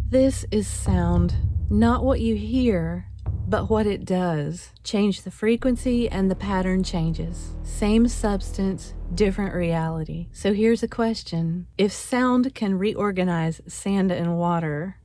This is sound, not what you hear, but what it does. Change the frequency and the pattern changes. Same substance, different reality. So here's a question. If sound can reorganize sand and water,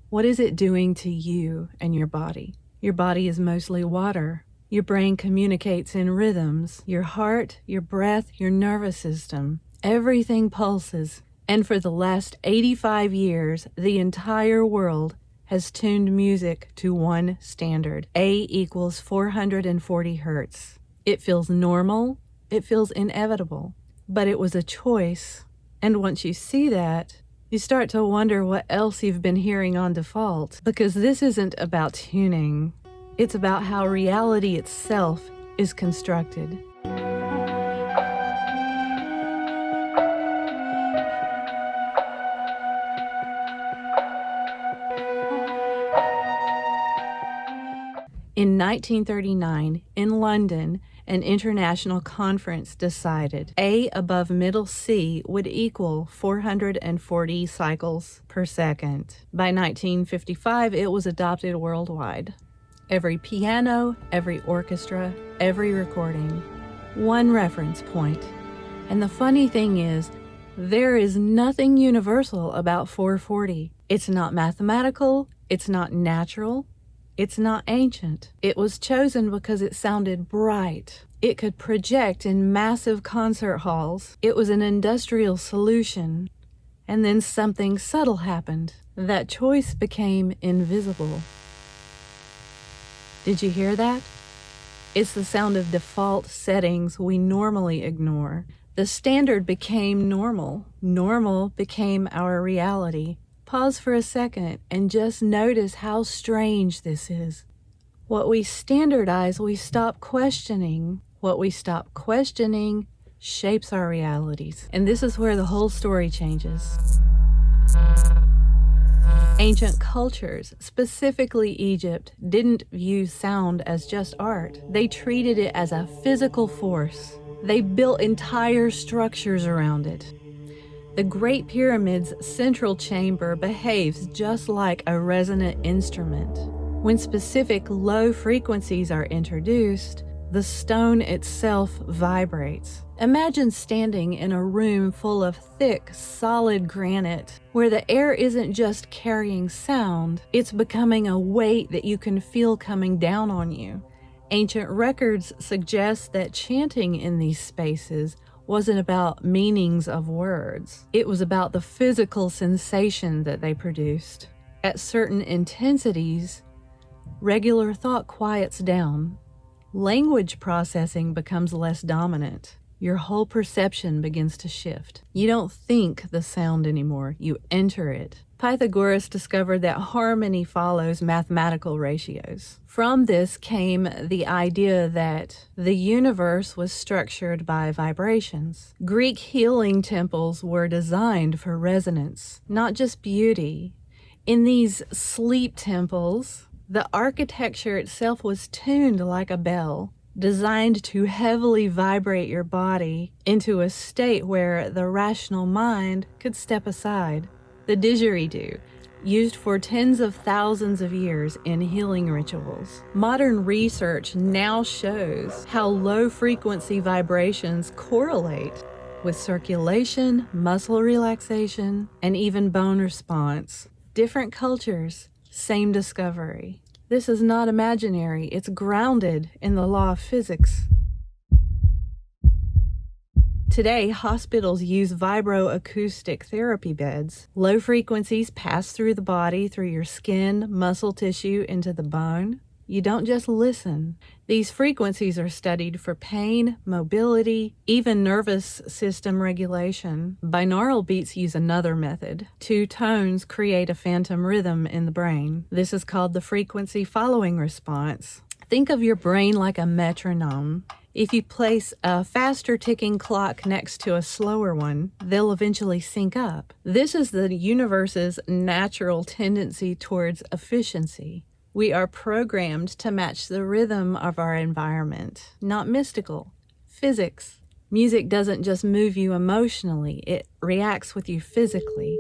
what is it doing to you and your body? Your body is mostly water. Your brain communicates in rhythms. Your heart, your breath, your nervous system. Everything pulses. And for the last 85 years, the entire world has tuned music to one standard. A equals 440 hertz. It feels normal. It feels inevitable. But it was a choice. And once you see that, you start to wonder what else you've been hearing on default. Because this isn't about tuning. It's about how reality itself is constructed. In 1939, in London, an international conference decided A above middle C would equal 440 cycles per second. By 1955, it was adopted worldwide. Every piano, every orchestra, every recording, one reference point. And the funny thing is, there is nothing universal about 440. It's not mathematical, it's not natural, it's not ancient. It was chosen because it sounded bright. It could project in massive concert halls. It was an industrial solution. And then something subtle happened. That choice became invisible. Did you hear that? It's the sound of default settings we normally ignore. The standard became normal. Normal became our reality. Pause for a second and just notice how strange this is. What we standardize, we stop questioning. What we stop questioning shapes our realities. And this is where the whole story changes. Ancient cultures, specifically Egypt, didn't view sound as just art. They treated it as a physical force. They built entire structures around it. The Great Pyramid's central chamber behaves just like a resonant instrument. When specific low frequencies are introduced, the stone itself vibrates. Imagine standing in a room full of thick, solid granite, where the air isn't just carrying sound, it's becoming a weight that you can feel coming down on you. Ancient records suggest that chanting in these spaces wasn't about meanings of words. It was about the physical sensation that they produced. At certain intensities, regular thought quiets down. Language processing becomes less dominant. Your whole perception begins to shift. You don't think the sound anymore, you enter it. Pythagoras discovered that harmony follows mathematical ratios. From this came the idea that the universe was structured by vibrations. Greek healing temples were designed for resonance, not just beauty. In these sleep temples, the architecture itself was tuned like a bell, designed to heavily vibrate your body into a state where the rational mind could step aside. The didgeridoo, used for tens of thousands of years in healing rituals. Modern research now shows how low-frequency vibrations correlate with circulation, muscle relaxation, and even bone response. Different cultures, same discovery. This is not imaginary, it's grounded in the law of physics. Today, hospitals use vibroacoustic therapy beds. Low frequencies pass through the body, through your skin, muscle tissue, into the bone. You don't just listen. These frequencies are studied for pain, mobility, even nervous system regulation. Binaural beats use another method. Two tones create a phantom rhythm in the brain. This is called the frequency following response. Think of your brain like a metronome. If you place a faster ticking clock next to a slower one, they'll eventually sync up. This is the universe's natural tendency towards efficiency. We are programmed to match the rhythm of our environment, not mystical. Physics. Music doesn't just move you emotionally, it reacts with you physically.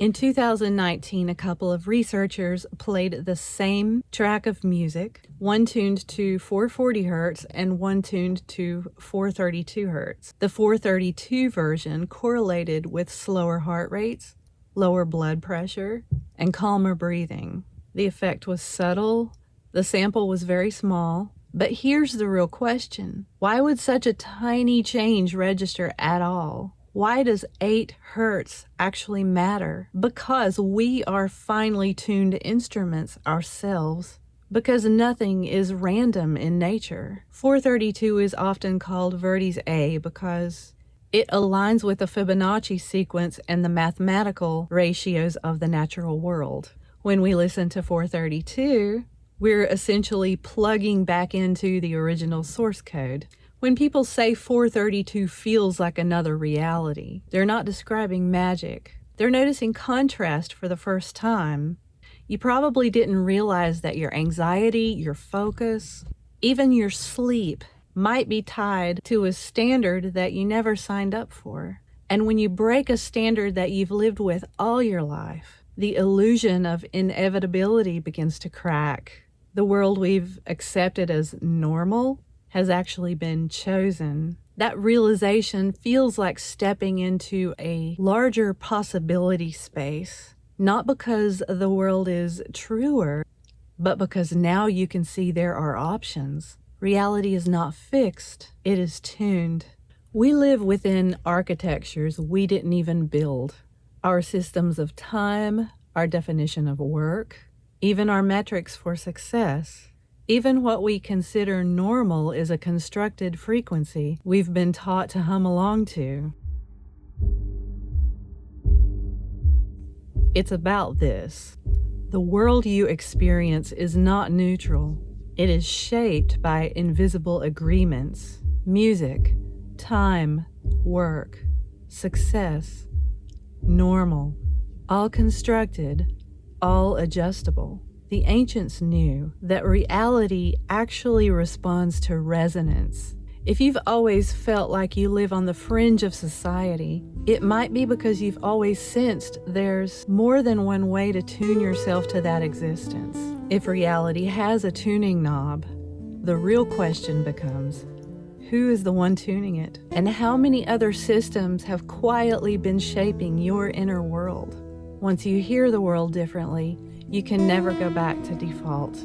In 2019, a couple of researchers played the same track of music, one tuned to 440 Hz and one tuned to 432 Hz. The 432 version correlated with slower heart rates, lower blood pressure, and calmer breathing. The effect was subtle, the sample was very small, but here's the real question. Why would such a tiny change register at all? Why does 8 Hertz actually matter? Because we are finely tuned instruments ourselves. Because nothing is random in nature. 432 is often called Verdi's A because it aligns with the Fibonacci sequence and the mathematical ratios of the natural world. When we listen to 432, we're essentially plugging back into the original source code. When people say 432 feels like another reality, they're not describing magic. They're noticing contrast for the first time. You probably didn't realize that your anxiety, your focus, even your sleep might be tied to a standard that you never signed up for. And when you break a standard that you've lived with all your life, the illusion of inevitability begins to crack. The world we've accepted as normal has actually been chosen. That realization feels like stepping into a larger possibility space, not because the world is truer, but because now you can see there are options. Reality is not fixed, it is tuned. We live within architectures we didn't even build. Our systems of time, our definition of work, even our metrics for success. Even what we consider normal is a constructed frequency we've been taught to hum along to. It's about this. The world you experience is not neutral. It is shaped by invisible agreements, music, time, work, success, normal, all constructed, all adjustable. The ancients knew that reality actually responds to resonance. If you've always felt like you live on the fringe of society, it might be because you've always sensed there's more than one way to tune yourself to that existence. If reality has a tuning knob, the real question becomes, who is the one tuning it? And how many other systems have quietly been shaping your inner world? Once you hear the world differently, you can never go back to default.